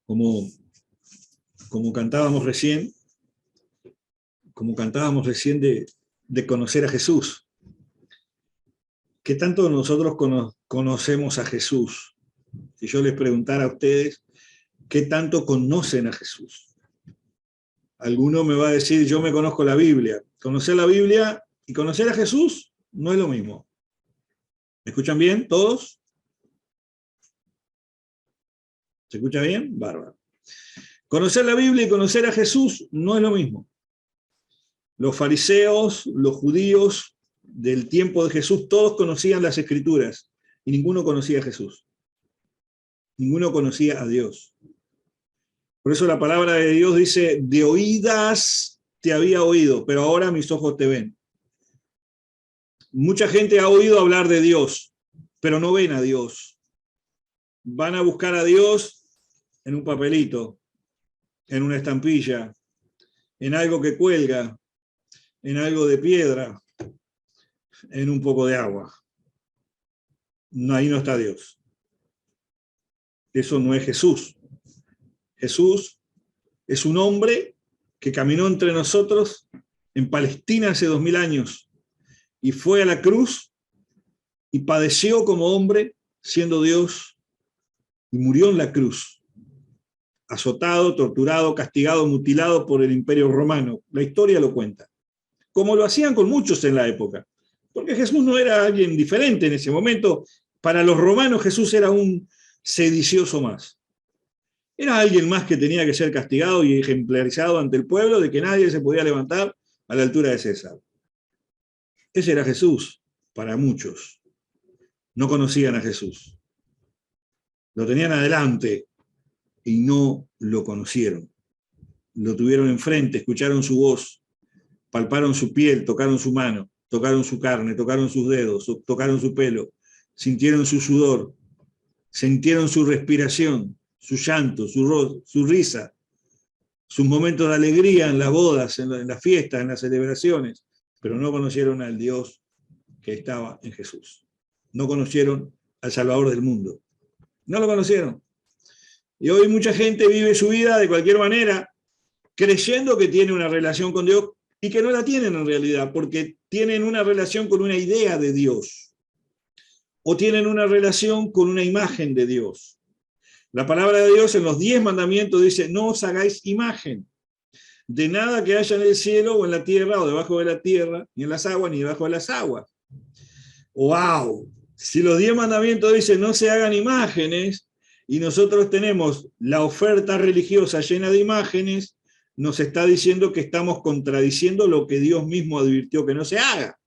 como, como cantábamos recién, de conocer a Jesús. ¿Qué tanto nosotros conocemos a Jesús? Si yo les preguntara a ustedes, ¿qué tanto conocen a Jesús? Alguno me va a decir, yo me conozco la Biblia. Conocer la Biblia y conocer a Jesús no es lo mismo. ¿Me escuchan bien todos? ¿Se escucha bien? Bárbaro. Conocer la Biblia y conocer a Jesús no es lo mismo. Los fariseos, los judíos del tiempo de Jesús, todos conocían las Escrituras y ninguno conocía a Jesús. Ninguno conocía a Dios. Por eso la palabra de Dios dice, de oídas te había oído, pero ahora mis ojos te ven. Mucha gente ha oído hablar de Dios, pero no ven a Dios. Van a buscar a Dios en un papelito, en una estampilla, en algo que cuelga, en algo de piedra, en un poco de agua. No, ahí no está Dios. Eso no es Jesús. Jesús es un hombre que caminó entre nosotros en Palestina hace 2000 años y fue a la cruz y padeció como hombre siendo Dios y murió en la cruz, azotado, torturado, castigado, mutilado por el Imperio Romano. La historia lo cuenta. Como lo hacían con muchos en la época. Porque Jesús no era alguien diferente en ese momento. Para los romanos Jesús era un sedicioso más. Era alguien más que tenía que ser castigado y ejemplarizado ante el pueblo, de que nadie se podía levantar a la altura de César. Ese era Jesús para muchos. No conocían a Jesús. Lo tenían adelante y no lo conocieron. Lo tuvieron enfrente, escucharon su voz, palparon su piel, tocaron su mano, tocaron su carne, tocaron sus dedos, tocaron su pelo, sintieron su sudor, sintieron su respiración, su llanto, su risa, sus momentos de alegría en las bodas, en las fiestas, en las celebraciones, pero no conocieron al Dios que estaba en Jesús. No conocieron al Salvador del mundo. No lo conocieron. Y hoy mucha gente vive su vida de cualquier manera, creyendo que tiene una relación con Dios y que no la tienen en realidad, porque tienen una relación con una idea de Dios o tienen una relación con una imagen de Dios. La palabra de Dios en los 10 mandamientos dice, no os hagáis imagen de nada que haya en el cielo o en la tierra o debajo de la tierra, ni en las aguas ni debajo de las aguas. ¡Wow! Si los 10 mandamientos dicen no se hagan imágenes y nosotros tenemos la oferta religiosa llena de imágenes, nos está diciendo que estamos contradiciendo lo que Dios mismo advirtió que no se haga.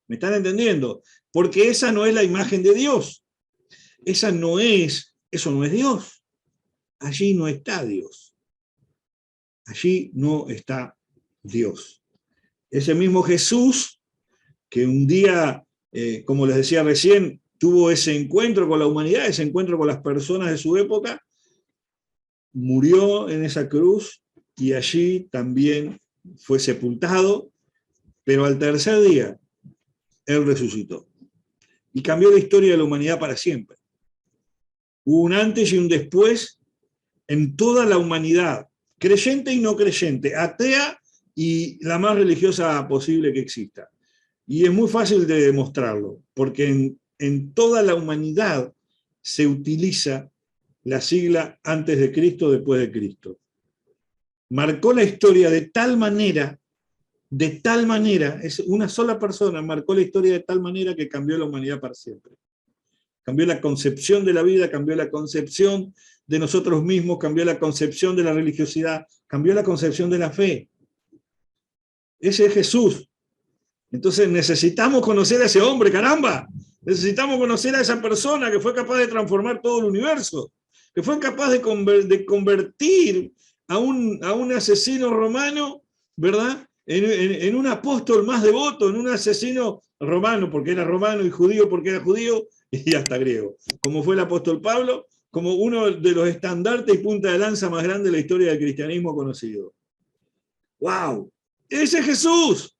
¿Me están entendiendo? Porque esa no es la imagen de Dios. Eso no es Dios. Allí no está Dios. Allí no está Dios. Ese mismo Jesús que un día, como les decía recién, tuvo ese encuentro con la humanidad, ese encuentro con las personas de su época, murió en esa cruz y allí también fue sepultado, pero al tercer día él resucitó y cambió la historia de la humanidad para siempre. Hubo un antes y un después en toda la humanidad, creyente y no creyente, atea y la más religiosa posible que exista. Y es muy fácil de demostrarlo, porque en toda la humanidad se utiliza la sigla antes de Cristo, después de Cristo. Marcó la historia de tal manera, es una sola persona, marcó la historia de tal manera que cambió la humanidad para siempre. Cambió la concepción de la vida, cambió la concepción de nosotros mismos, cambió la concepción de la religiosidad, cambió la concepción de la fe. Ese es Jesús. Entonces necesitamos conocer a ese hombre, caramba. Necesitamos conocer a esa persona que fue capaz de transformar todo el universo, que fue capaz de convertir a un asesino romano, ¿verdad?, en un apóstol más devoto, en un asesino romano, porque era romano, y judío porque era judío, y hasta griego. Como fue el apóstol Pablo, como uno de los estandartes y punta de lanza más grande de la historia del cristianismo conocido. ¡Wow! ¡Ese es Jesús!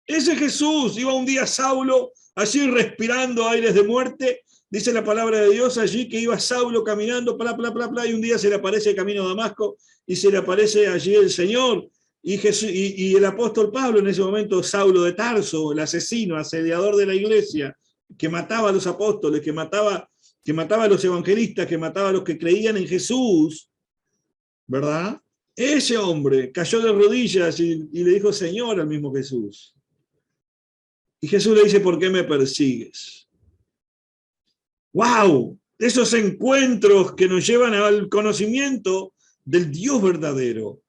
Ese Jesús. Iba un día Saulo, allí respirando aires de muerte, Dice la palabra de Dios allí que iba Saulo caminando, y un día se le aparece el camino a Damasco y se le aparece allí el Señor. Y el apóstol Pablo, en ese momento, Saulo de Tarso, el asesino, asediador de la iglesia, que mataba a los apóstoles, que mataba a los evangelistas, que mataba a los que creían en Jesús, ¿verdad? Ese hombre cayó de rodillas y le dijo Señor al mismo Jesús. Y Jesús le dice, ¿por qué me persigues? ¡Wow! Esos encuentros que nos llevan al conocimiento del Dios verdadero.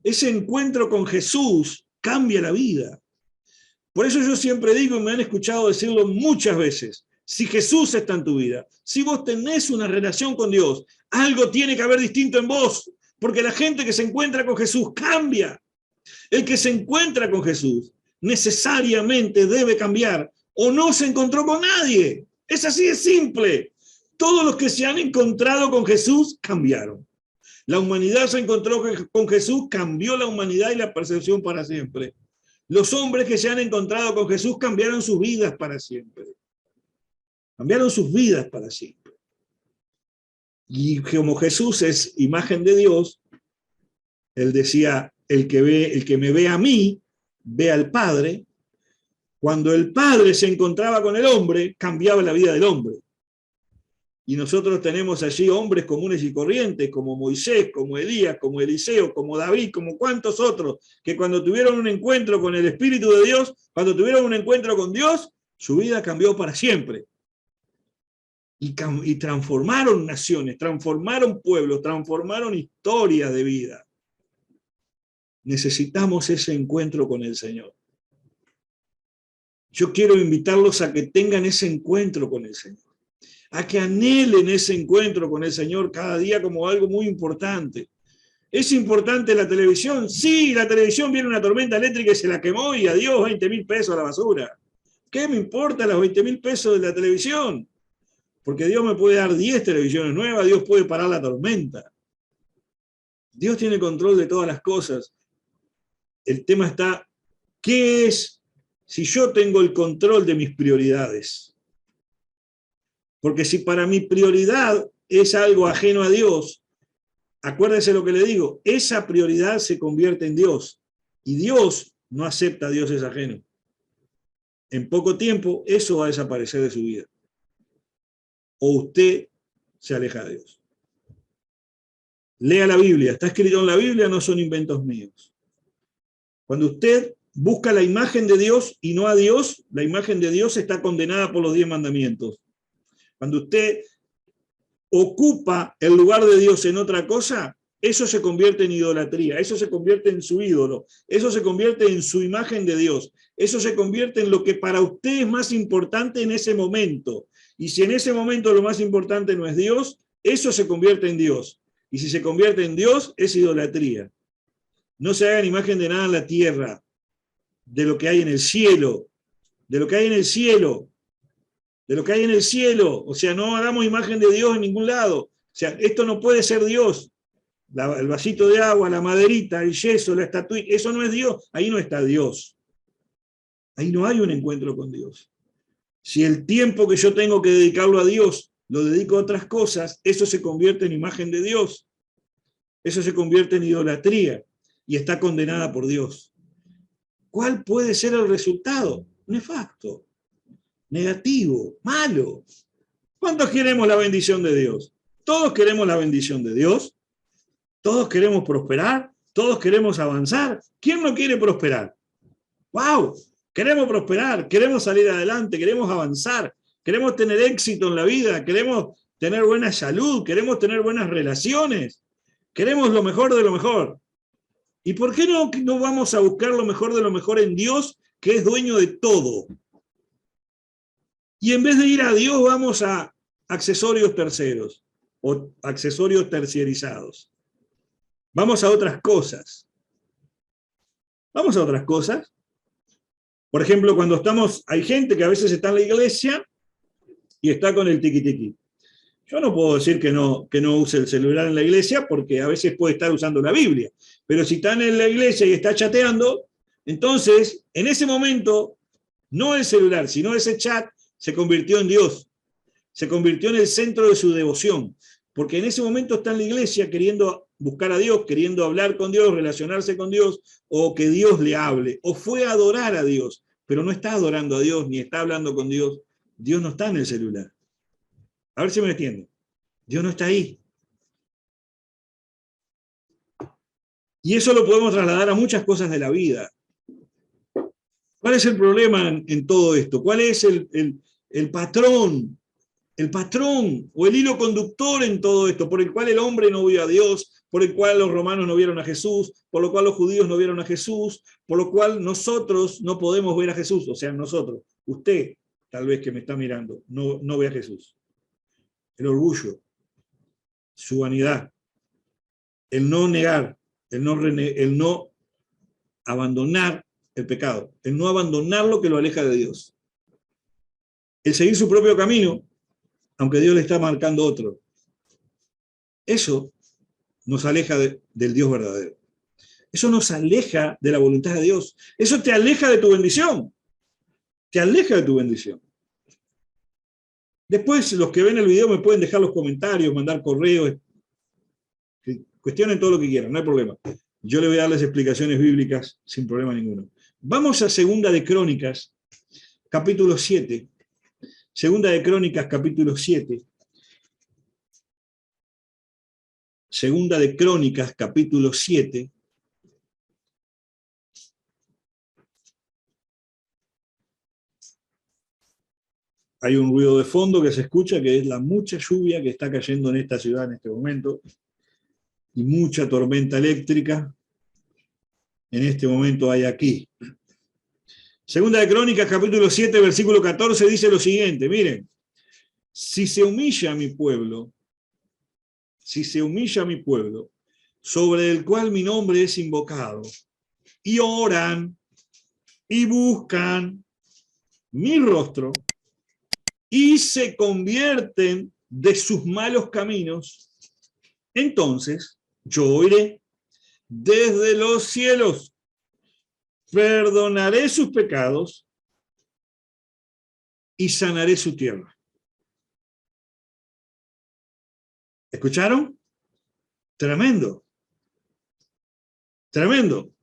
Ese encuentro con Jesús cambia la vida. Por eso yo siempre digo, y me han escuchado decirlo muchas veces, si Jesús está en tu vida, si vos tenés una relación con Dios, algo tiene que haber distinto en vos, porque la gente que se encuentra con Jesús cambia. El que se encuentra con Jesús necesariamente debe cambiar, o no se encontró con nadie. Es así de simple. Todos los que se han encontrado con Jesús cambiaron. La humanidad se encontró con Jesús, cambió la humanidad y la percepción para siempre. Los hombres que se han encontrado con Jesús cambiaron sus vidas para siempre. Cambiaron sus vidas para siempre. Y como Jesús es imagen de Dios, él decía, el que me ve a mí, ve al Padre. Cuando el Padre se encontraba con el hombre, cambiaba la vida del hombre. Y nosotros tenemos allí hombres comunes y corrientes, como Moisés, como Elías, como Eliseo, como David, como cuantos otros, que cuando tuvieron un encuentro con el Espíritu de Dios, cuando tuvieron un encuentro con Dios, su vida cambió para siempre. Y transformaron naciones, transformaron pueblos, transformaron historias de vida. Necesitamos ese encuentro con el Señor. Yo quiero invitarlos a que tengan ese encuentro con el Señor, a que anhelen ese encuentro con el Señor cada día como algo muy importante. ¿Es importante la televisión? Sí, la televisión viene una tormenta eléctrica y se la quemó y adiós, 20.000 pesos a la basura. ¿Qué me importa los 20.000 pesos de la televisión? Porque Dios me puede dar 10 televisiones nuevas, Dios puede parar la tormenta. Dios tiene control de todas las cosas. El tema está, ¿qué es si yo tengo el control de mis prioridades? Porque si para mi prioridad es algo ajeno a Dios, acuérdese lo que le digo, esa prioridad se convierte en Dios. Y Dios no acepta a dioses ajenos. En poco tiempo eso va a desaparecer de su vida. O usted se aleja de Dios. Lea la Biblia, está escrito en la Biblia, no son inventos míos. Cuando usted busca la imagen de Dios y no a Dios, la imagen de Dios está condenada por los 10 mandamientos. Cuando usted ocupa el lugar de Dios en otra cosa, eso se convierte en idolatría, eso se convierte en su ídolo, eso se convierte en su imagen de Dios, eso se convierte en lo que para usted es más importante en ese momento. Y si en ese momento lo más importante no es Dios, eso se convierte en Dios. Y si se convierte en Dios, es idolatría. No se hagan imagen de nada en la tierra, de lo que hay en el cielo, de lo que hay en el cielo, de lo que hay en el cielo. O sea, no hagamos imagen de Dios en ningún lado. O sea, esto no puede ser Dios. El vasito de agua, la maderita, el yeso, la estatuilla, eso no es Dios. Ahí no está Dios. Ahí no hay un encuentro con Dios. Si el tiempo que yo tengo que dedicarlo a Dios lo dedico a otras cosas, eso se convierte en imagen de Dios. Eso se convierte en idolatría y está condenada por Dios. ¿Cuál puede ser el resultado? Nefasto, negativo, malo. ¿Cuántos queremos la bendición de Dios? Todos queremos la bendición de Dios. Todos queremos prosperar. Todos queremos avanzar. ¿Quién no quiere prosperar? ¡Wow! Queremos prosperar, queremos salir adelante, queremos avanzar, queremos tener éxito en la vida, queremos tener buena salud, queremos tener buenas relaciones, queremos lo mejor de lo mejor. ¿Y por qué no vamos a buscar lo mejor de lo mejor en Dios, que es dueño de todo? Y en vez de ir a Dios, vamos a accesorios terceros o accesorios terciarizados. Vamos a otras cosas. Vamos a otras cosas. Por ejemplo, cuando hay gente que a veces está en la iglesia y está con el tiqui-tiqui. Yo no puedo decir que no use el celular en la iglesia porque a veces puede estar usando la Biblia. Pero si está en la iglesia y está chateando, entonces, en ese momento, no el celular, sino ese chat se convirtió en Dios. Se convirtió en el centro de su devoción, porque en ese momento está en la iglesia queriendo buscar a Dios, queriendo hablar con Dios, relacionarse con Dios, o que Dios le hable, o fue a adorar a Dios, pero no está adorando a Dios, ni está hablando con Dios. Dios no está en el celular. A ver si me entienden. Dios no está ahí. Y eso lo podemos trasladar a muchas cosas de la vida. ¿Cuál es el problema en todo esto? ¿Cuál es el patrón? El patrón o el hilo conductor en todo esto, por el cual el hombre no vio a Dios, por el cual los romanos no vieron a Jesús, por lo cual los judíos no vieron a Jesús, por lo cual nosotros no podemos ver a Jesús, o sea, nosotros, usted, tal vez que me está mirando, no ve a Jesús. El orgullo, su vanidad, el no negar, el no abandonar el pecado, el no abandonar lo que lo aleja de Dios, el seguir su propio camino, aunque Dios le está marcando otro. Eso nos aleja del Dios verdadero. Eso nos aleja de la voluntad de Dios. Eso te aleja de tu bendición. Te aleja de tu bendición. Después, los que ven el video me pueden dejar los comentarios, mandar correos, cuestionen todo lo que quieran, no hay problema. Yo le voy a dar las explicaciones bíblicas sin problema ninguno. Vamos a Segunda de Crónicas, capítulo 7. Segunda de Crónicas, capítulo 7. Segunda de Crónicas, capítulo 7. Hay un ruido de fondo que se escucha, que es la mucha lluvia que está cayendo en esta ciudad en este momento, y mucha tormenta eléctrica en este momento hay aquí. Segunda de Crónicas, capítulo 7, versículo 14, dice lo siguiente, miren, si se humilla mi pueblo, sobre el cual mi nombre es invocado, y oran, y buscan mi rostro, y se convierten de sus malos caminos, entonces yo oiré desde los cielos, perdonaré sus pecados y sanaré su tierra. ¿Escucharon? Tremendo. Tremendo.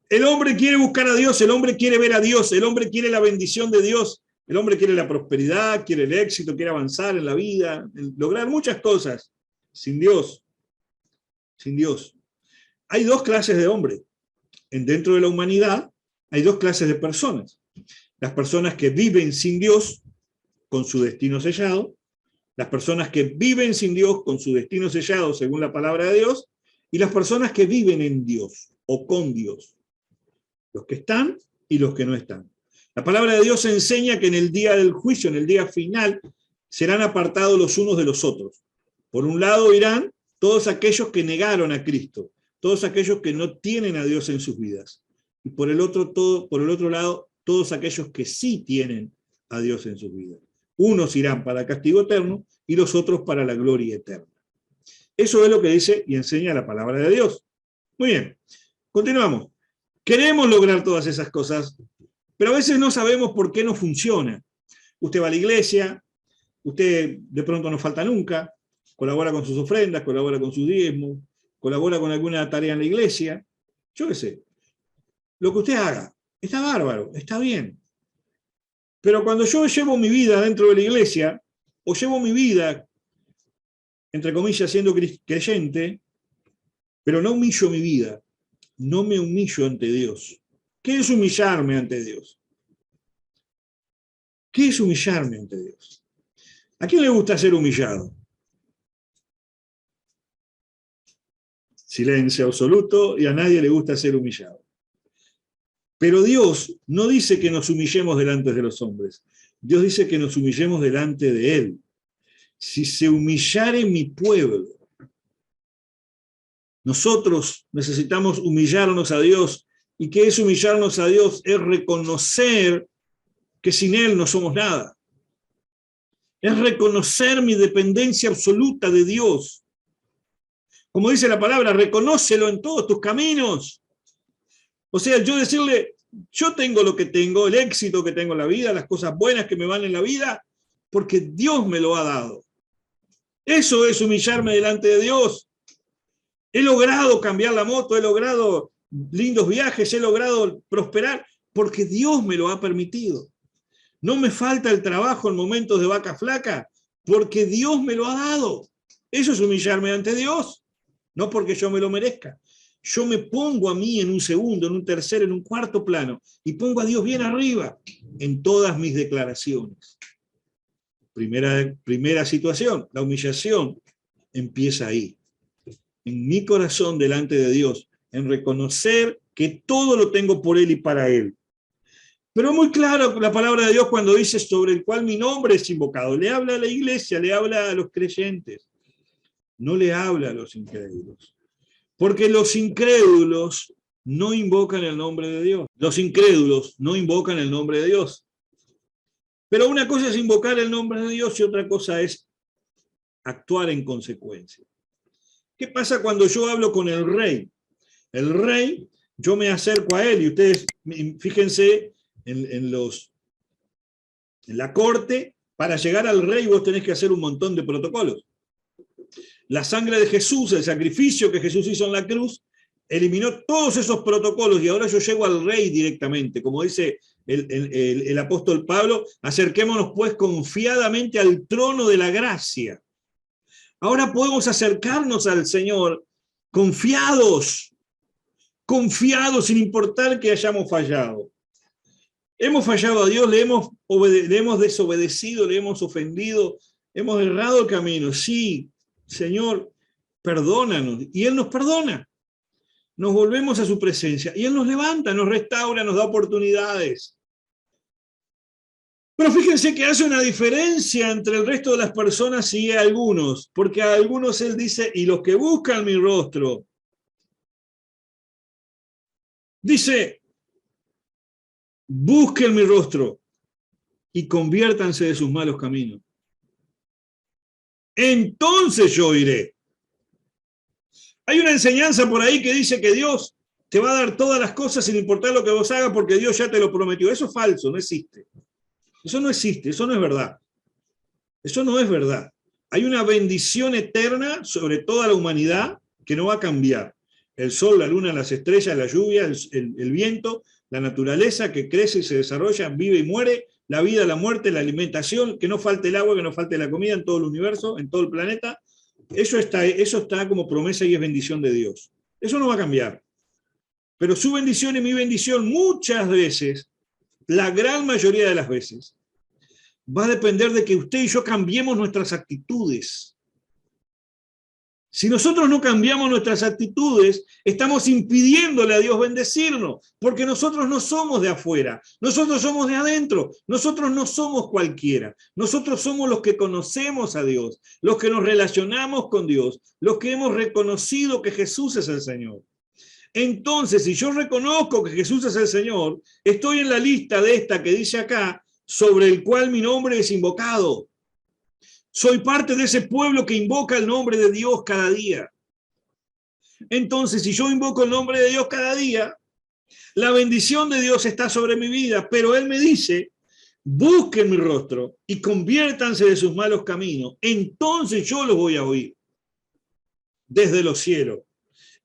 El hombre quiere buscar a Dios, el hombre quiere ver a Dios, el hombre quiere la bendición de Dios, el hombre quiere la prosperidad, quiere el éxito, quiere avanzar en la vida, lograr muchas cosas. Sin Dios. Sin Dios. Hay dos clases de hombres. Dentro de la humanidad hay dos clases de personas. Las personas que viven sin Dios con su destino sellado, las personas que viven sin Dios con su destino sellado según la palabra de Dios, y las personas que viven en Dios o con Dios. Los que están y los que no están. La palabra de Dios enseña que en el día del juicio, en el día final, serán apartados los unos de los otros. Por un lado irán todos aquellos que negaron a Cristo, todos aquellos que no tienen a Dios en sus vidas. Y por el otro lado, todos aquellos que sí tienen a Dios en sus vidas. Unos irán para castigo eterno y los otros para la gloria eterna. Eso es lo que dice y enseña la palabra de Dios. Muy bien, continuamos. Queremos lograr todas esas cosas, pero a veces no sabemos por qué no funciona. Usted va a la iglesia, usted de pronto no falta nunca, colabora con sus ofrendas, colabora con sus diezmos, colabora con alguna tarea en la iglesia, yo qué sé. Lo que usted haga, está bárbaro, está bien. Pero cuando yo llevo mi vida dentro de la iglesia, o llevo mi vida, entre comillas, siendo creyente, pero no humillo mi vida, no me humillo ante Dios. ¿Qué es humillarme ante Dios? ¿Qué es humillarme ante Dios? ¿A quién le gusta ser humillado? Silencio absoluto, y a nadie le gusta ser humillado. Pero Dios no dice que nos humillemos delante de los hombres. Dios dice que nos humillemos delante de Él. Si se humillare mi pueblo, nosotros necesitamos humillarnos a Dios. ¿Y qué es humillarnos a Dios? Es reconocer que sin Él no somos nada. Es reconocer mi dependencia absoluta de Dios. Como dice la palabra, reconócelo en todos tus caminos. O sea, yo decirle, yo tengo lo que tengo, el éxito que tengo en la vida, las cosas buenas que me van en la vida, porque Dios me lo ha dado. Eso es humillarme delante de Dios. He logrado cambiar la moto, he logrado lindos viajes, he logrado prosperar, porque Dios me lo ha permitido. No me falta el trabajo en momentos de vaca flaca, porque Dios me lo ha dado. Eso es humillarme ante Dios, no porque yo me lo merezca. Yo me pongo a mí en un segundo, en un tercer, en un cuarto plano, y pongo a Dios bien arriba en todas mis declaraciones. Primera situación, la humillación empieza ahí, en mi corazón delante de Dios, en reconocer que todo lo tengo por Él y para Él. Pero muy claro la palabra de Dios cuando dice sobre el cual mi nombre es invocado. Le habla a la iglesia, le habla a los creyentes, no le habla a los incrédulos. Porque los incrédulos no invocan el nombre de Dios. Los incrédulos no invocan el nombre de Dios. Pero una cosa es invocar el nombre de Dios y otra cosa es actuar en consecuencia. ¿Qué pasa cuando yo hablo con el rey? El rey, yo me acerco a él y ustedes, fíjense, en la corte, para llegar al rey vos tenés que hacer un montón de protocolos. La sangre de Jesús, el sacrificio que Jesús hizo en la cruz, eliminó todos esos protocolos y ahora yo llego al rey directamente. Como dice el apóstol Pablo, acerquémonos pues confiadamente al trono de la gracia. Ahora podemos acercarnos al Señor confiados, confiados sin importar que hayamos fallado. Hemos fallado a Dios, le hemos desobedecido, le hemos ofendido, hemos errado el camino. Sí, Señor, perdónanos. Y Él nos perdona. Nos volvemos a su presencia y Él nos levanta, nos restaura, nos da oportunidades. Pero fíjense que hace una diferencia entre el resto de las personas y algunos, porque a algunos Él dice, y los que buscan mi rostro, dice, busquen mi rostro y conviértanse de sus malos caminos. Entonces yo iré. Hay una enseñanza por ahí que dice que Dios te va a dar todas las cosas sin importar lo que vos hagas porque Dios ya te lo prometió. Eso es falso, no existe. Eso no existe, eso no es verdad. Eso no es verdad. Hay una bendición eterna sobre toda la humanidad que no va a cambiar. El sol, la luna, las estrellas, la lluvia, el viento, la naturaleza que crece y se desarrolla, vive y muere, la vida, la muerte, la alimentación, que no falte el agua, que no falte la comida en todo el universo, en todo el planeta. Eso está como promesa y es bendición de Dios. Eso no va a cambiar. Pero su bendición y mi bendición muchas veces, la gran mayoría de las veces, va a depender de que usted y yo cambiemos nuestras actitudes. Si nosotros no cambiamos nuestras actitudes, estamos impidiéndole a Dios bendecirnos, porque nosotros no somos de afuera, nosotros somos de adentro, nosotros no somos cualquiera, nosotros somos los que conocemos a Dios, los que nos relacionamos con Dios, los que hemos reconocido que Jesús es el Señor. Entonces, si yo reconozco que Jesús es el Señor, estoy en la lista de esta que dice acá, sobre el cual mi nombre es invocado. Soy parte de ese pueblo que invoca el nombre de Dios cada día. Entonces, si yo invoco el nombre de Dios cada día, la bendición de Dios está sobre mi vida, pero Él me dice, busquen mi rostro y conviértanse de sus malos caminos. Entonces yo los voy a oír desde los cielos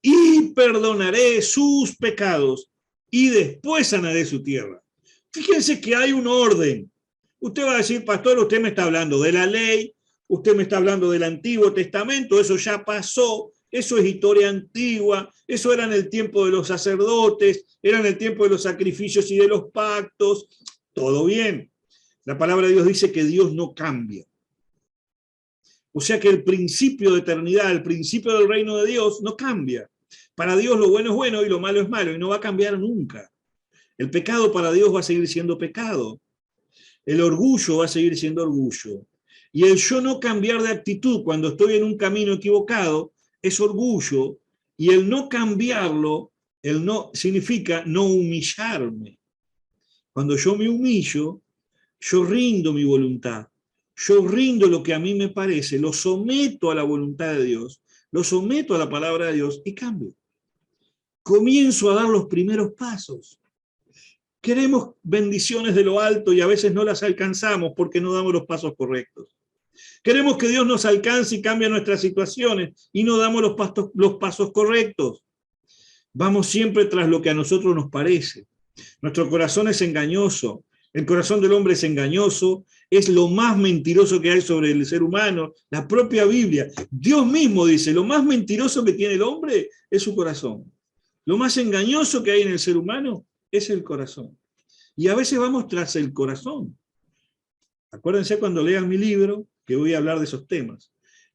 y perdonaré sus pecados y después sanaré su tierra. Fíjense que hay un orden. Usted va a decir, pastor, usted me está hablando de la ley, usted me está hablando del Antiguo Testamento, eso ya pasó, eso es historia antigua, eso era en el tiempo de los sacerdotes, era en el tiempo de los sacrificios y de los pactos, todo bien. La palabra de Dios dice que Dios no cambia. O sea que el principio de eternidad, el principio del reino de Dios no cambia. Para Dios lo bueno es bueno y lo malo es malo y no va a cambiar nunca. El pecado para Dios va a seguir siendo pecado. El orgullo va a seguir siendo orgullo. Y el yo no cambiar de actitud cuando estoy en un camino equivocado es orgullo. Y el no cambiarlo, el no significa no humillarme. Cuando yo me humillo, yo rindo mi voluntad. Yo rindo lo que a mí me parece, lo someto a la voluntad de Dios, lo someto a la palabra de Dios y cambio. Comienzo a dar los primeros pasos. Queremos bendiciones de lo alto y a veces no las alcanzamos porque no damos los pasos correctos. Queremos que Dios nos alcance y cambie nuestras situaciones y no damos los pasos correctos. Vamos siempre tras lo que a nosotros nos parece. Nuestro corazón es engañoso. El corazón del hombre es engañoso. Es lo más mentiroso que hay sobre el ser humano. La propia Biblia. Dios mismo dice, lo más mentiroso que tiene el hombre es su corazón. Lo más engañoso que hay en el ser humano es el corazón. Y a veces vamos tras el corazón. Acuérdense cuando lean mi libro, que voy a hablar de esos temas.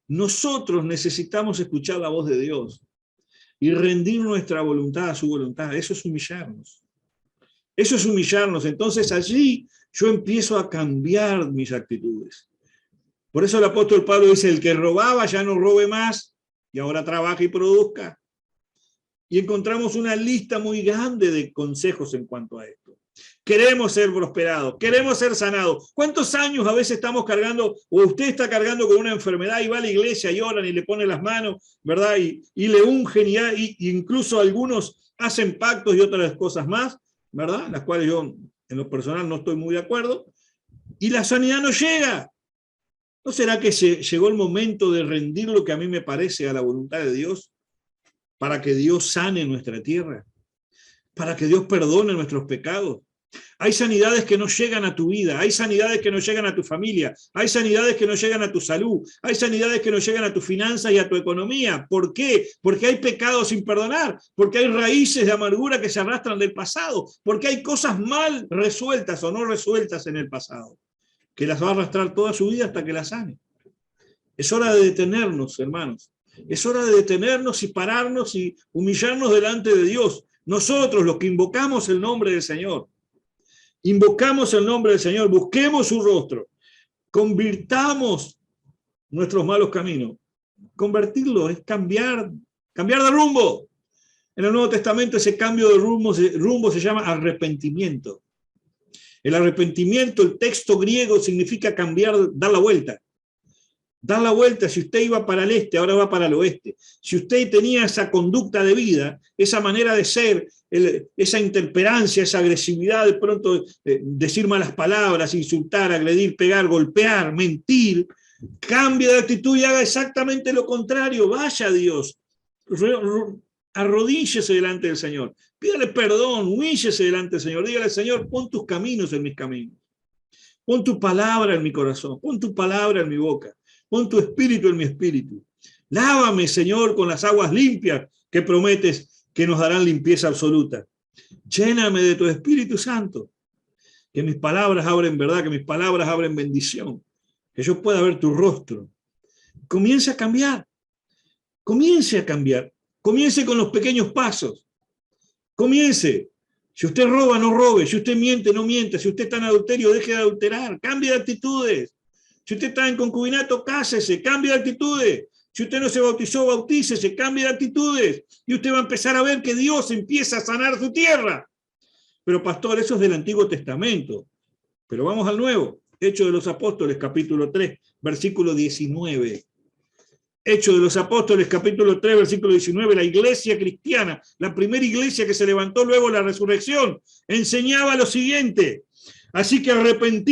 Nosotros necesitamos escuchar la voz de Dios y rendir nuestra voluntad a su voluntad. Eso es humillarnos. Eso es humillarnos. Entonces allí yo empiezo a cambiar mis actitudes. Por eso el apóstol Pablo dice, el que robaba ya no robe más y ahora trabaja y produzca. Y encontramos una lista muy grande de consejos en cuanto a esto. Queremos ser prosperados, queremos ser sanados. ¿Cuántos años a veces estamos cargando, o usted está cargando con una enfermedad y va a la iglesia y oran y le ponen las manos, ¿verdad? Y le ungen y incluso algunos hacen pactos y otras cosas más, ¿verdad? Las cuales yo en lo personal no estoy muy de acuerdo. Y la sanidad no llega. ¿No será que llegó el momento de rendir lo que a mí me parece a la voluntad de Dios para que Dios sane nuestra tierra? Para que Dios perdone nuestros pecados. Hay sanidades que no llegan a tu vida, hay sanidades que no llegan a tu familia, hay sanidades que no llegan a tu salud, hay sanidades que no llegan a tus finanzas y a tu economía. ¿Por qué? Porque hay pecados sin perdonar, porque hay raíces de amargura que se arrastran del pasado, porque hay cosas mal resueltas o no resueltas en el pasado, que las va a arrastrar toda su vida hasta que las sane. Es hora de detenernos, hermanos. Es hora de detenernos y pararnos y humillarnos delante de Dios. Nosotros, los que invocamos el nombre del Señor, invocamos el nombre del Señor, busquemos su rostro, convirtamos nuestros malos caminos. Convertirlo es cambiar de rumbo. En el Nuevo Testamento ese cambio de rumbo se llama arrepentimiento. El arrepentimiento, el texto griego, significa cambiar, dar la vuelta. Dar la vuelta, si usted iba para el este, ahora va para el oeste. Si usted tenía esa conducta de vida, esa manera de ser, esa intemperancia, esa agresividad, de pronto decir malas palabras, insultar, agredir, pegar, golpear, mentir, cambie de actitud y haga exactamente lo contrario. Vaya a Dios, arrodíllese delante del Señor, pídale perdón, humíllese delante del Señor, dígale, Señor, pon tus caminos en mis caminos, pon tu palabra en mi corazón, pon tu palabra en mi boca. Pon tu espíritu en mi espíritu. Lávame, Señor, con las aguas limpias que prometes que nos darán limpieza absoluta. Lléname de tu Espíritu Santo. Que mis palabras abren verdad, que mis palabras abren bendición. Que yo pueda ver tu rostro. Comience a cambiar. Comience a cambiar. Comience con los pequeños pasos. Comience. Si usted roba, no robe. Si usted miente, no miente. Si usted está en adulterio, deje de adulterar. Cambie de actitudes. Si usted está en concubinato, cásese, cambie de actitudes. Si usted no se bautizó, bautícese, cambie de actitudes. Y usted va a empezar a ver que Dios empieza a sanar su tierra. Pero pastor, eso es del Antiguo Testamento. Pero vamos al Nuevo. Hechos de los Apóstoles, capítulo 3, versículo 19. Hechos de los Apóstoles, capítulo 3, versículo 19. La iglesia cristiana, la primera iglesia que se levantó luego de la resurrección, enseñaba lo siguiente. Así que arrepentidos